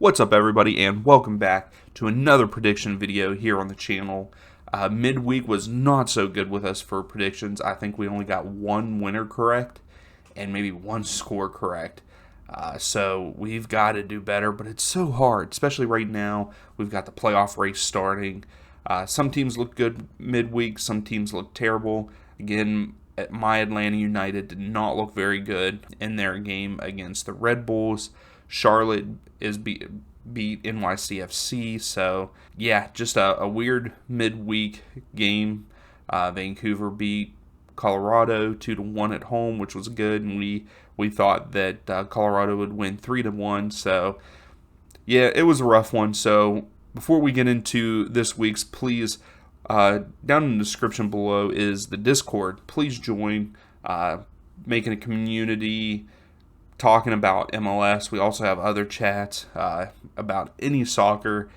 What's up, everybody, and welcome back to another prediction video here on the channel. Midweek was not so good with us for predictions. I think we only got one winner correct and maybe one score correct. So we've got to do better, but it's so hard, especially right now. We've got the playoff race starting. Some teams look good midweek, some teams look terrible. Again, my Atlanta United did not look very good in their game against the Red Bulls. Charlotte is beat NYCFC, so yeah, just a weird midweek game. Vancouver beat Colorado 2-1 at home, which was good, and we thought that Colorado would win 3-1. So yeah, it was a rough one. So before we get into this week's, please, down in the description below is the Discord. Please join, making a community, talking about MLS. We also have other chats about any soccer,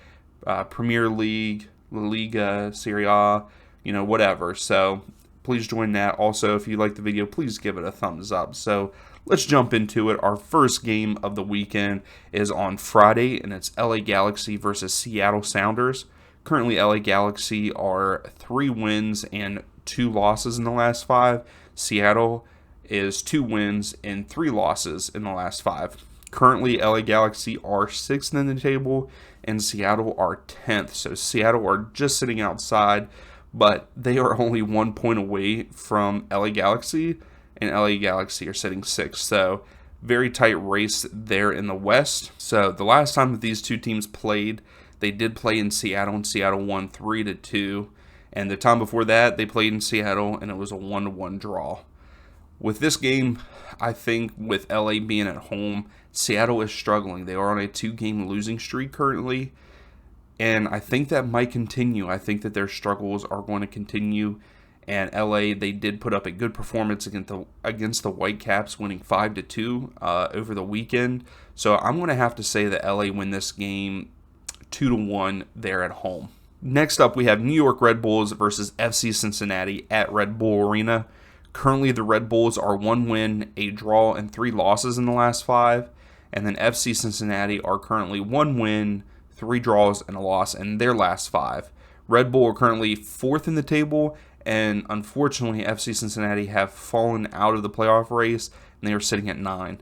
Premier League, La Liga, Serie A, whatever. So please join that. Also, if you like the video, please give it a thumbs up. So let's jump into it. Our first game of the weekend is on Friday, and it's LA Galaxy versus Seattle Sounders. Currently, LA Galaxy are 3 wins and 2 losses in the last 5. Seattle is 2 wins and 3 losses in the last 5. Currently, LA Galaxy are 6th in the table, and Seattle are 10th. So Seattle are just sitting outside, but they are only 1 point away from LA Galaxy, and LA Galaxy are sitting 6th. So very tight race there in the West. So the last time that these two teams played, they did play in Seattle, and Seattle won 3-2. And the time before that, they played in Seattle, and it was a 1-1 draw. With this game, I think with LA being at home, Seattle is struggling. They are on a 2-game losing streak currently, and I think that might continue. I think that their struggles are going to continue, and LA, they did put up a good performance against the Whitecaps, winning 5-2 over the weekend. So I'm going to have to say that LA win this game 2-1 there at home. Next up, we have New York Red Bulls versus FC Cincinnati at Red Bull Arena. Currently, the Red Bulls are 1 win, a draw, and 3 losses in the last 5. And then FC Cincinnati are currently 1 win, 3 draws, and a loss in their last 5. Red Bull are currently 4th in the table, and unfortunately, FC Cincinnati have fallen out of the playoff race, and they are sitting at 9.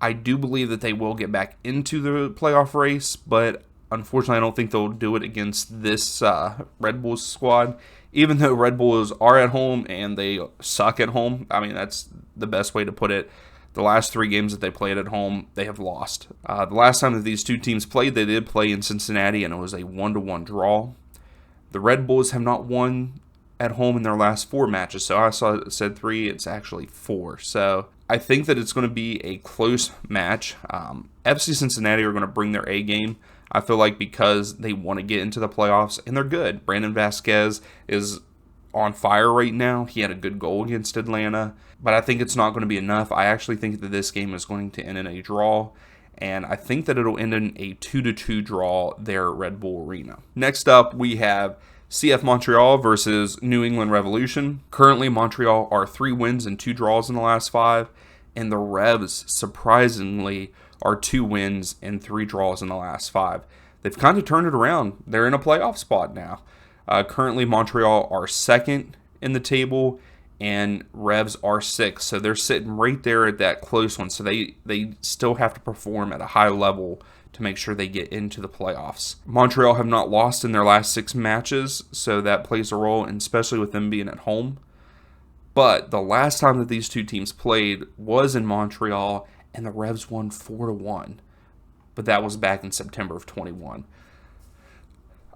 I do believe that they will get back into the playoff race, but unfortunately, I don't think they'll do it against this Red Bulls squad. Even though Red Bulls are at home and they suck at home, I mean, that's the best way to put it. The last 3 games that they played at home, they have lost. The last time that these two teams played, they did play in Cincinnati, and it was a 1-1 draw. The Red Bulls have not won at home in their last 4 matches. So I said 3, it's actually 4. So I think that it's going to be a close match. FC Cincinnati are going to bring their A game. I feel like because they want to get into the playoffs, and they're good. Brandon Vasquez is on fire right now. He had a good goal against Atlanta, but I think it's not going to be enough. I actually think that this game is going to end in a draw, and I think that it'll end in a 2-2 draw there at Red Bull Arena. Next up, we have CF Montreal versus New England Revolution. Currently, Montreal are 3 wins and 2 draws in the last 5, and the Revs, surprisingly, are 2 wins and 3 draws in the last 5. They've kind of turned it around. They're in a playoff spot now. Currently, Montreal are 2nd in the table, and Revs are 6th. So they're sitting right there at that close one. So they still have to perform at a high level to make sure they get into the playoffs. Montreal have not lost in their last 6 matches, so that plays a role, and especially with them being at home. But the last time that these two teams played was in Montreal, and the Revs won 4-1. But that was back in September of 21.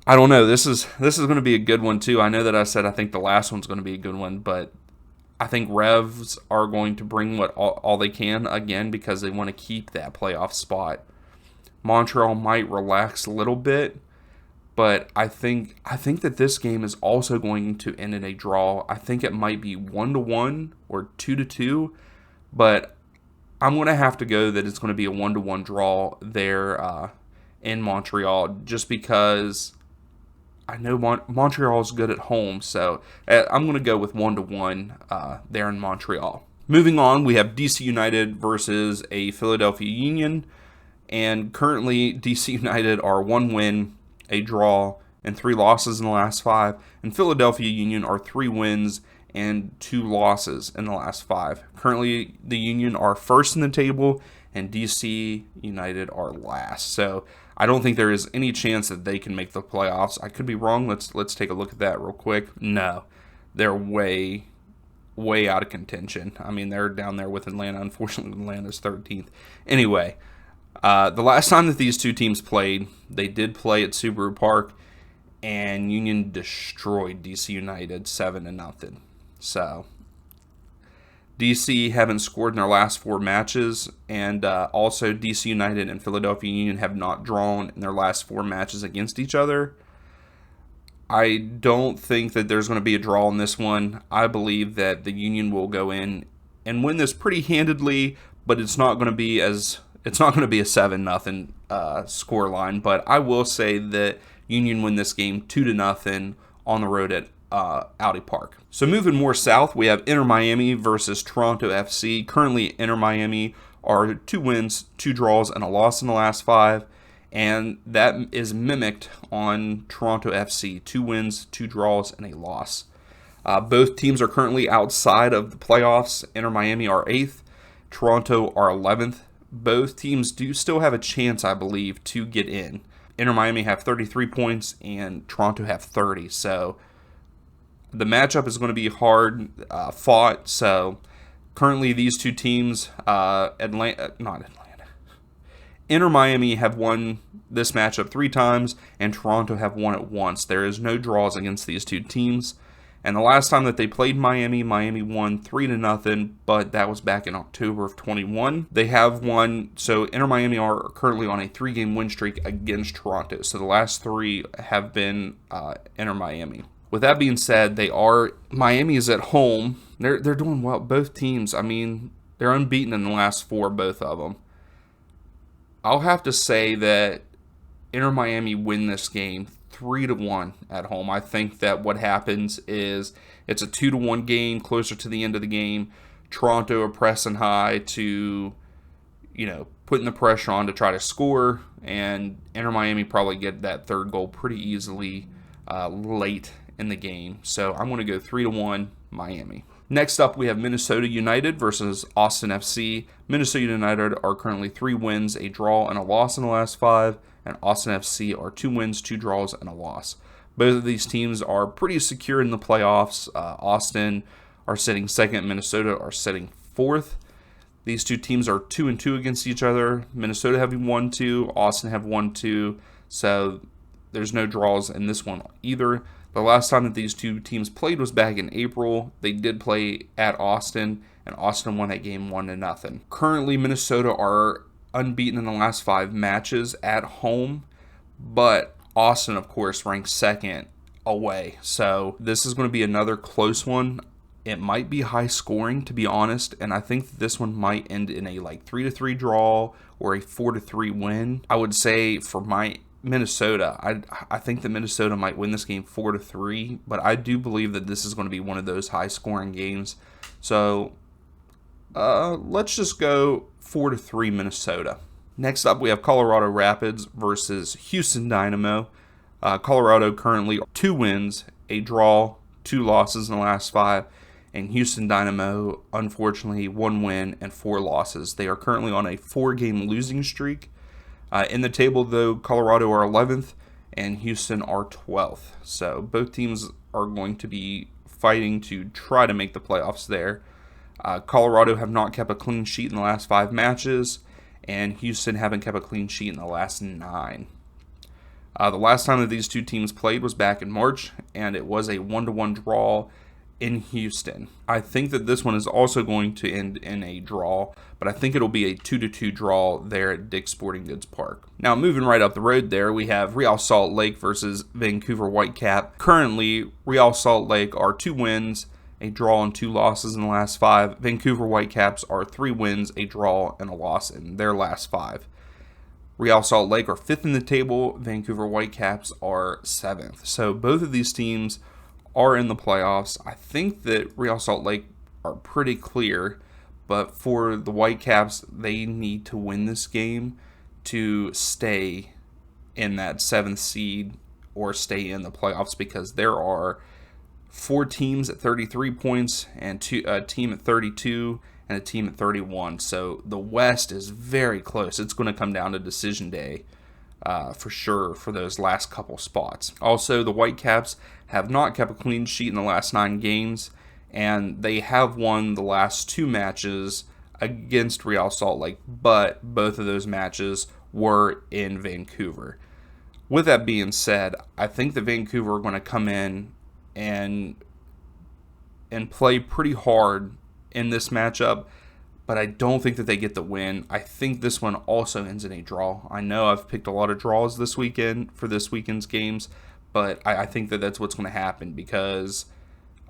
I don't know. This is going to be a good one, too. I know that I said I think the last one's going to be a good one, but I think Revs are going to bring all they can again because they want to keep that playoff spot. Montreal might relax a little bit, but I think that this game is also going to end in a draw. I think it might be 1-1 or 2-2, but I'm going to have to go that it's going to be a 1-1 draw there in Montreal, just because I know Montreal is good at home, so I'm going to go with 1-1 there in Montreal. Moving on, we have DC United versus a Philadelphia Union. And currently, DC United are 1 win, a draw, and 3 losses in the last 5. And Philadelphia Union are 3 wins and 2 losses in the last 5. Currently, the Union are first in the table, and DC United are last. So I don't think there is any chance that they can make the playoffs. I could be wrong. Let's take a look at that real quick. No, they're way out of contention. I mean, they're down there with Atlanta. Unfortunately, Atlanta's 13th. Anyway, the last time that these two teams played, they did play at Subaru Park, and Union destroyed DC United 7-0. So DC haven't scored in their last 4 matches, and also DC United and Philadelphia Union have not drawn in their last 4 matches against each other. I don't think that there's going to be a draw in this one. I believe that the Union will go in and win this pretty handedly, but it's not going to be a 7-0 score line. But I will say that Union win this game 2-0 on the road at Audi Park. So moving more south, we have Inter Miami versus Toronto FC. Currently, Inter Miami are 2 wins, 2 draws, and a loss in the last 5. And that is mimicked on Toronto FC. 2 wins, 2 draws, and a loss. Both teams are currently outside of the playoffs. Inter Miami are 8th. Toronto are 11th. Both teams do still have a chance, I believe, to get in. Inter Miami have 33 points, and Toronto have 30. So the matchup is going to be hard fought. So currently these two teams, Inter Miami have won this matchup 3 times, and Toronto have won it once. There is no draws against these two teams. And the last time that they played Miami won 3-0, but that was back in October of 21. They have won, so Inter Miami are currently on a 3-game win streak against Toronto. So the last 3 have been Inter Miami. With that being said, Miami is at home. They're doing well. Both teams, I mean, they're unbeaten in the last 4, both of them. I'll have to say that Inter Miami win this game 3-1 at home. I think that what happens is it's a 2-1 game closer to the end of the game. Toronto are pressing high to, putting the pressure on to try to score, and Inter Miami probably get that 3rd goal pretty easily late in the game. So I'm going to go 3-1 Miami. Next up, we have Minnesota United versus Austin FC. Minnesota United are currently 3 wins, a draw, and a loss in the last 5, and Austin FC are 2 wins, 2 draws, and a loss. Both of these teams are pretty secure in the playoffs. Austin are sitting 2nd, Minnesota are sitting 4th. These two teams are 2-2 against each other. Minnesota have won 2, Austin have won 2, so there's no draws in this one either. The last time that these two teams played was back in April. They did play at Austin, and Austin won that game 1-0. Currently, Minnesota are unbeaten in the last 5 matches at home, but Austin, of course, ranks 2nd away. So this is going to be another close one. It might be high scoring, to be honest, and I think that this one might end in a 3-3 draw or a 4-3 win. I would say for Minnesota, I think that Minnesota might win this game 4-3, but I do believe that this is going to be one of those high-scoring games. So let's just go 4-3 Minnesota. Next up, we have Colorado Rapids versus Houston Dynamo. Colorado currently 2 wins, a draw, 2 losses in the last 5, and Houston Dynamo, unfortunately, 1 win and 4 losses. They are currently on a 4-game losing streak. In the table, though, Colorado are 11th and Houston are 12th. So both teams are going to be fighting to try to make the playoffs there. Colorado have not kept a clean sheet in the last 5 matches, and Houston haven't kept a clean sheet in the last 9. The last time that these two teams played was back in March, and it was a 1-1 draw in Houston. I think that this one is also going to end in a draw, but I think it'll be a 2-2 draw there at Dick's Sporting Goods Park. Now, moving right up the road there, we have Real Salt Lake versus Vancouver Whitecaps. Currently, Real Salt Lake are 2 wins, a draw, and 2 losses in the last 5. Vancouver Whitecaps are 3 wins, a draw, and a loss in their last 5. Real Salt Lake are 5th in the table. Vancouver Whitecaps are 7th. So both of these teams are in the playoffs. I think that Real Salt Lake are pretty clear, but for the Whitecaps, they need to win this game to stay in that 7th seed or stay in the playoffs, because there are 4 teams at 33 points and a team at 32 and a team at 31. So the West is very close. It's going to come down to decision day for sure for those last couple spots. Also, the Whitecaps have not kept a clean sheet in the last 9 games, and they have won the last 2 matches against Real Salt Lake, but both of those matches were in Vancouver. With that being said, I think that Vancouver are going to come in and play pretty hard in this matchup, but I don't think that they get the win. I think this one also ends in a draw. I know I've picked a lot of draws this weekend for this weekend's games, but I think that that's what's going to happen because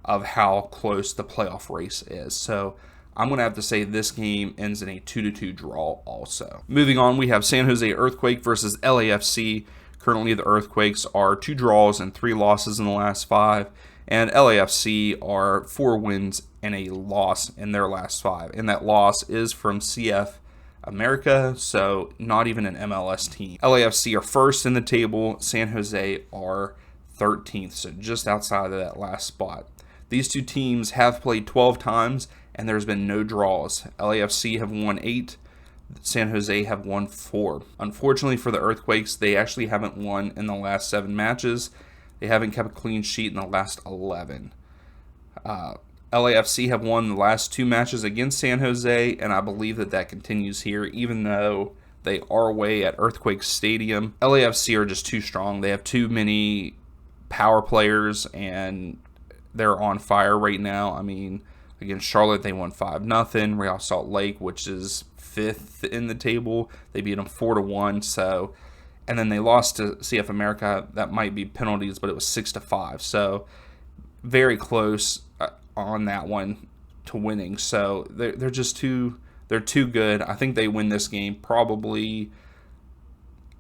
of how close the playoff race is. So I'm going to have to say this game ends in a 2-2 draw also. Moving on, we have San Jose Earthquake versus LAFC. Currently, the Earthquakes are 2 draws and 3 losses in the last 5, and LAFC are 4 wins and a loss in their last 5. And that loss is from CF America, so not even an MLS team. LAFC are first in the table. San Jose are 13th, so just outside of that last spot. These 2 teams have played 12 times, and there's been no draws. LAFC have won 8. San Jose have won 4. Unfortunately for the Earthquakes, they actually haven't won in the last 7 matches. They haven't kept a clean sheet in the last 11. LAFC have won the last 2 matches against San Jose, and I believe that that continues here, even though they are away at Earthquake Stadium. LAFC are just too strong. They have too many power players, and they're on fire right now. I mean, against Charlotte, they won 5-0. Real Salt Lake, which is 5th in the table, they beat them 4-1. So, and then they lost to CF America. That might be penalties, but it was 6-5. So, very close on that one to winning. So they're just too good. I think they win this game probably.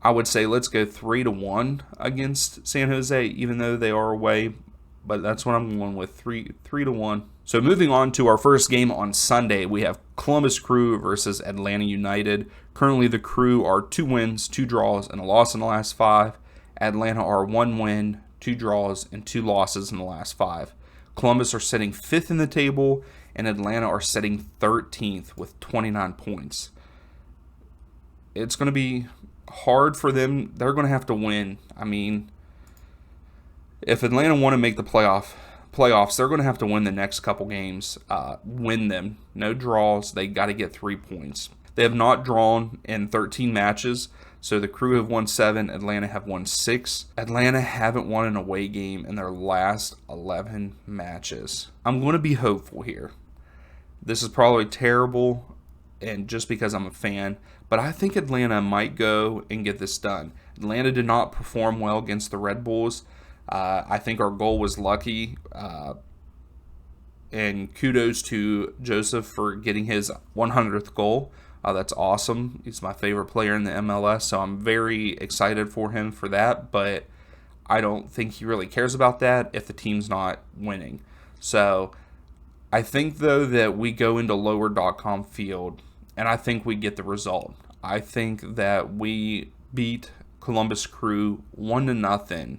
I would say let's go 3-1 against San Jose, even though they are away. But that's what I'm going with, 3-1. So moving on to our first game on Sunday, we have Columbus Crew versus Atlanta United. Currently, the Crew are 2 wins, 2 draws, and a loss in the last 5. Atlanta are 1 win, 2 draws, and 2 losses in the last 5. Columbus are sitting 5th in the table, and Atlanta are sitting 13th with 29 points. It's going to be hard for them. They're going to have to win. I mean, if Atlanta want to make the playoffs, they're going to have to win the next couple games, win them. No draws. They got to get 3 points. They have not drawn in 13 matches, so the Crew have won 7. Atlanta have won 6. Atlanta haven't won an away game in their last 11 matches. I'm going to be hopeful here. This is probably terrible, and just because I'm a fan, but I think Atlanta might go and get this done. Atlanta did not perform well against the Red Bulls. I think our goal was lucky, and kudos to Joseph for getting his 100th goal. That's awesome. He's my favorite player in the MLS, so I'm very excited for him for that, but I don't think he really cares about that if the team's not winning. So I think, though, that we go into lower.com field, and I think we get the result. I think that we beat Columbus Crew 1-0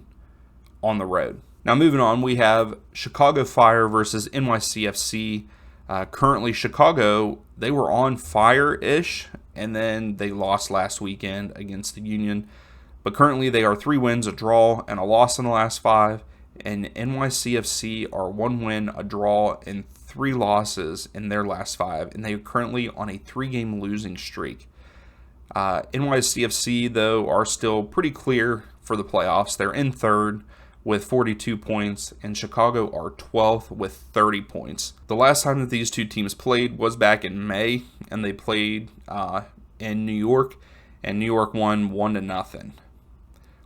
on the road. Now, moving on, we have Chicago Fire versus NYCFC. Currently, Chicago, they were on fire-ish, and then they lost last weekend against the Union. But currently, they are 3 wins, a draw, and a loss in the last 5. And NYCFC are 1 win, a draw, and 3 losses in their last 5. And they are currently on a 3-game losing streak. NYCFC, though, are still pretty clear for the playoffs. They're in 3rd with 42 points, and Chicago are 12th with 30 points. The last time that these 2 teams played was back in May, and they played in New York, and New York won 1-0.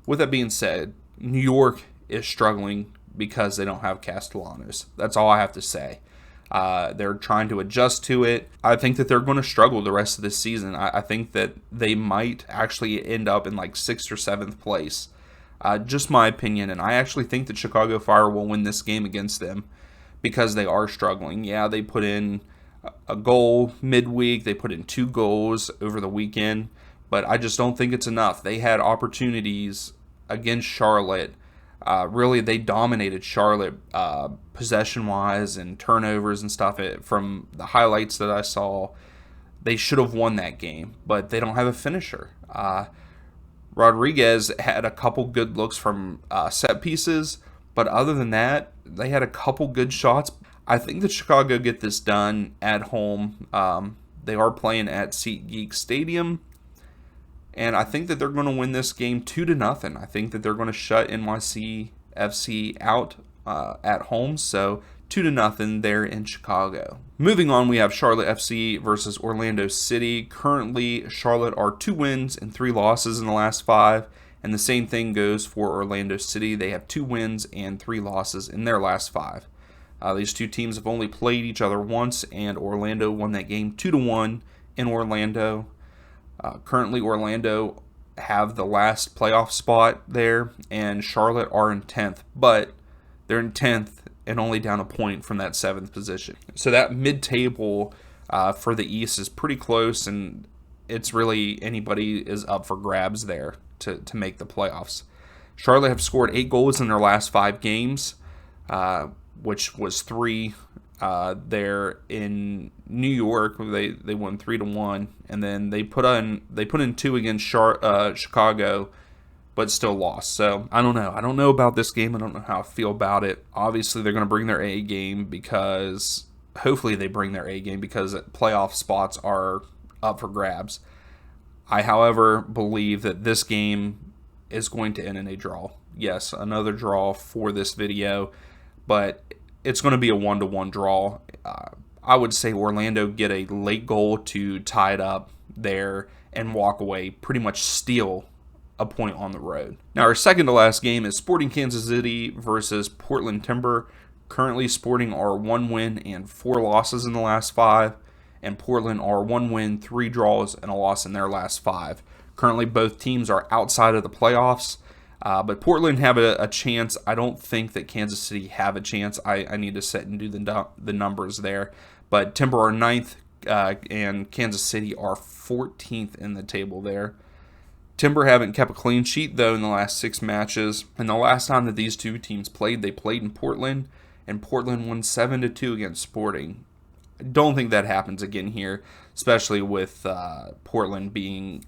With that being said, New York is struggling because they don't have Castellanos. That's all I have to say. They're trying to adjust to it. I think that they're going to struggle the rest of this season. I think that they might actually end up in like 6th or 7th place. Just my opinion, and I actually think that Chicago Fire will win this game against them because they are struggling. Yeah, they put in a goal midweek. They put in 2 goals over the weekend, but I just don't think it's enough. They had opportunities against Charlotte. Really, they dominated Charlotte possession-wise and turnovers and stuff. From the highlights that I saw, they should have won that game, but they don't have a finisher. Rodriguez had a couple good looks from set pieces, but other than that, they had a couple good shots. I think that Chicago get this done at home. They are playing at SeatGeek Stadium, and I think that they're going to win this game 2-0. I think that they're going to shut NYCFC out at home, so 2-0 there in Chicago. Moving on, we have Charlotte FC versus Orlando City. Currently, Charlotte are 2 wins and 3 losses in the last 5, and the same thing goes for Orlando City. They have 2 wins and 3 losses in their last 5. These two teams have only played each other once, and Orlando won that game 2-1 in Orlando. Currently, Orlando have the last playoff spot there, and Charlotte are in 10th, but they're in 10th and only down a point from that 7th position. So that mid-table for the East is pretty close, and it's really anybody is up for grabs there to make the playoffs. Charlotte have scored 8 goals in their last 5 games, which was 3 there in New York. They won 3-1, and then they put in 2 against Chicago, but still lost. So I don't know. I don't know about this game. I don't know how I feel about it. Obviously, they're going to bring their A game because hopefully they bring their A game because playoff spots are up for grabs. I, however, believe that this game is going to end in a draw. Yes, another draw for this video, but it's going to be a 1-1 draw. I would say Orlando get a late goal to tie it up there and walk away, pretty much steal a point on the road. Now, our second to last game is Sporting Kansas City versus Portland Timber. Currently, Sporting are 1 win and 4 losses in the last 5, and Portland are 1 win, 3 draws, and a loss in their last 5. Currently, both teams are outside of the playoffs. But Portland have a chance. I don't think that Kansas City have a chance. I need to sit and do the numbers there. But Timber are 9th, and Kansas City are 14th in the table there. Timber haven't kept a clean sheet, though, in the last 6 matches. And the last time that these two teams played, they played in Portland, and Portland won 7-2 against Sporting. I don't think that happens again here, especially with Portland being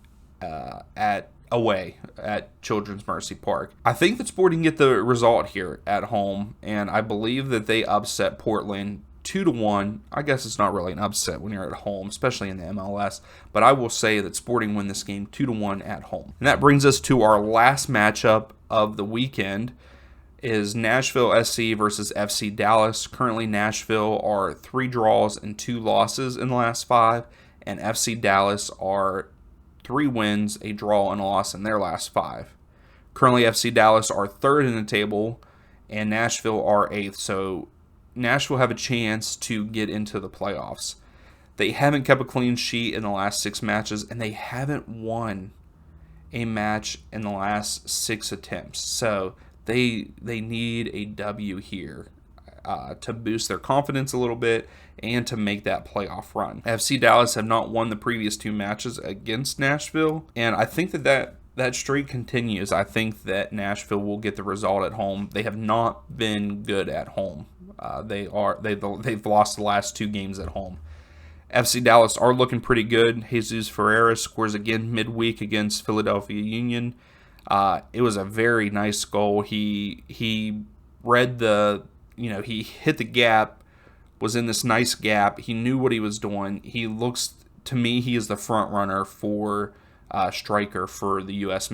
away at Children's Mercy Park. I think that Sporting get the result here at home, and I believe that they upset Portland 2-1. I guess it's not really an upset when you're at home, especially in the MLS, but I will say that Sporting win this game 2-1 at home. And that brings us to our last matchup of the weekend, is Nashville SC versus FC Dallas. Currently, Nashville are 3 draws and 2 losses in the last 5, and FC Dallas are 3 wins, a draw, and a loss in their last 5. Currently, FC Dallas are 3rd in the table, and Nashville are 8th. So Nashville have a chance to get into the playoffs. They haven't kept a clean sheet in the last 6 matches, and they haven't won a match in the last 6 attempts. So they need a W here to boost their confidence a little bit and to make that playoff run. FC Dallas have not won the previous 2 matches against Nashville, and I think that streak continues. I think that Nashville will get the result at home. They have not been good at home. They've lost the last 2 games at home. FC Dallas are looking pretty good. Jesus Ferreira scores again midweek against Philadelphia Union. It was a very nice goal. He read he hit the gap, was in this nice gap. He knew what he was doing. He looks, to me, he is the front runner for striker for the U.S.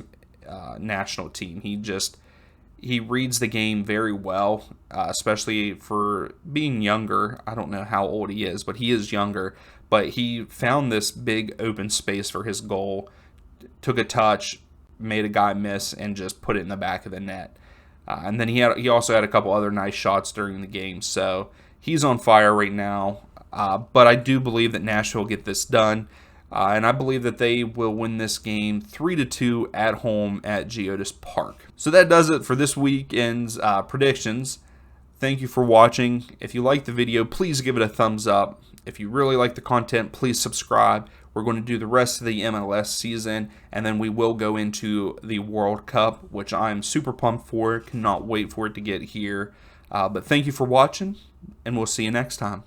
National team. He reads the game very well, especially for being younger. I don't know how old he is, but he is younger. But he found this big open space for his goal, took a touch, made a guy miss, and just put it in the back of the net. And then he also had a couple other nice shots during the game. So he's on fire right now. But I do believe that Nashville will get this done. And I believe that they will win this game 3-2 at home at Geodis Park. So that does it for this weekend's predictions. Thank you for watching. If you liked the video, please give it a thumbs up. If you really like the content, please subscribe. We're going to do the rest of the MLS season, and then we will go into the World Cup, which I'm super pumped for. Cannot wait for it to get here. But thank you for watching, and we'll see you next time.